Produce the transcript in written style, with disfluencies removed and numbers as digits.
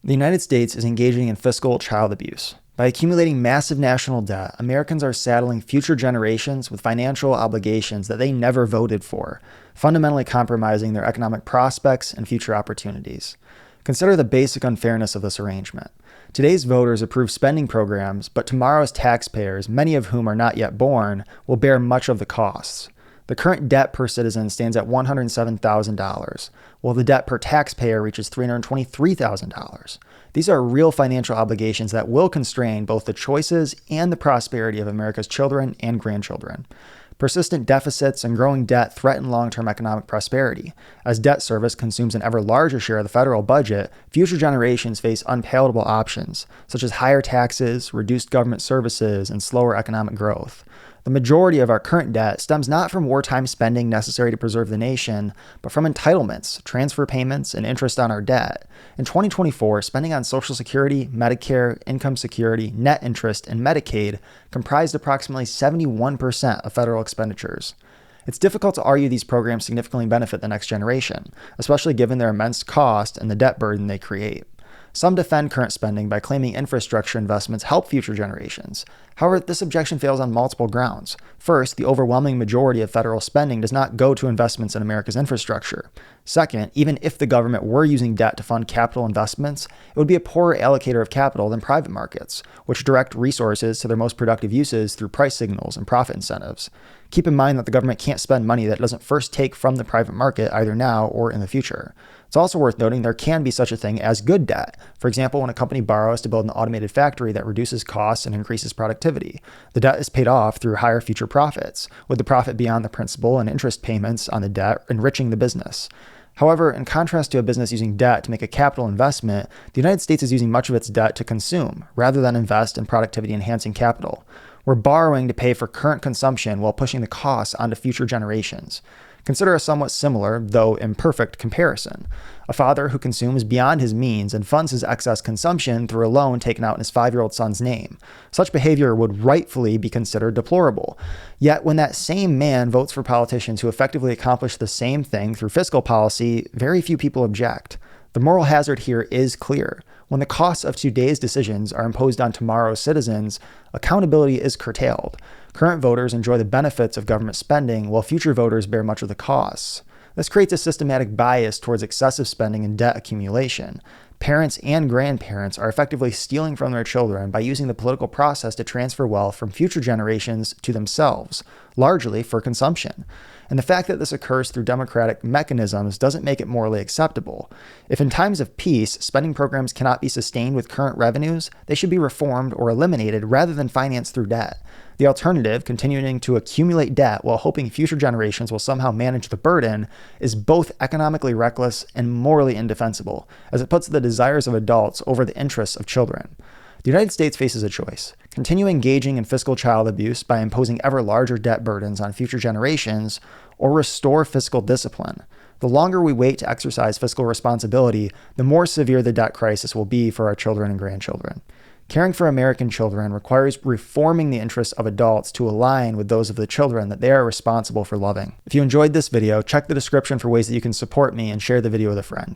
The United States is engaging in fiscal child abuse. By accumulating massive national debt, Americans are saddling future generations with financial obligations that they never voted for, fundamentally compromising their economic prospects and future opportunities. Consider the basic unfairness of this arrangement. Today's voters approve spending programs, but tomorrow's taxpayers, many of whom are not yet born, will bear much of the costs. The current debt per citizen stands at $107,000, while the debt per taxpayer reaches $323,000. These are real financial obligations that will constrain both the choices and the prosperity of America's children and grandchildren. Persistent deficits and growing debt threaten long-term economic prosperity. As debt service consumes an ever larger share of the federal budget, future generations face unpalatable options, such as higher taxes, reduced government services, and slower economic growth. The majority of our current debt stems not from wartime spending necessary to preserve the nation, but from entitlements, transfer payments, and interest on our debt. In 2024, spending on Social Security, Medicare, income security, net interest, and Medicaid comprised approximately 71% of federal expenditures. It's difficult to argue these programs significantly benefit the next generation, especially given their immense cost and the debt burden they create. Some defend current spending by claiming infrastructure investments help future generations. However, this objection fails on multiple grounds. First, the overwhelming majority of federal spending does not go to investments in America's infrastructure. Second, even if the government were using debt to fund capital investments, it would be a poorer allocator of capital than private markets, which direct resources to their most productive uses through price signals and profit incentives. Keep in mind that the government can't spend money that it doesn't first take from the private market either now or in the future. It's also worth noting there can be such a thing as good debt. For example, when a company borrows to build an automated factory that reduces costs and increases productivity, the debt is paid off through higher future profits, with the profit beyond the principal and interest payments on the debt enriching the business. However, in contrast to a business using debt to make a capital investment, the United States is using much of its debt to consume, rather than invest in productivity-enhancing capital. We're borrowing to pay for current consumption while pushing the costs onto future generations. Consider a somewhat similar, though imperfect, comparison. A father who consumes beyond his means and funds his excess consumption through a loan taken out in his 5-year-old son's name. Such behavior would rightfully be considered deplorable. Yet when that same man votes for politicians who effectively accomplish the same thing through fiscal policy, very few people object. The moral hazard here is clear. When the costs of today's decisions are imposed on tomorrow's citizens, accountability is curtailed. Current voters enjoy the benefits of government spending, while future voters bear much of the costs. This creates a systematic bias towards excessive spending and debt accumulation. Parents and grandparents are effectively stealing from their children by using the political process to transfer wealth from future generations to themselves, largely for consumption. And the fact that this occurs through democratic mechanisms doesn't make it morally acceptable. If in times of peace, spending programs cannot be sustained with current revenues, they should be reformed or eliminated rather than financed through debt. The alternative, continuing to accumulate debt while hoping future generations will somehow manage the burden, is both economically reckless and morally indefensible, as it puts the desires of adults over the interests of children. The United States faces a choice: continue engaging in fiscal child abuse by imposing ever larger debt burdens on future generations, or restore fiscal discipline. The longer we wait to exercise fiscal responsibility, the more severe the debt crisis will be for our children and grandchildren. Caring for American children requires reforming the interests of adults to align with those of the children that they are responsible for loving. If you enjoyed this video, check the description for ways that you can support me and share the video with a friend.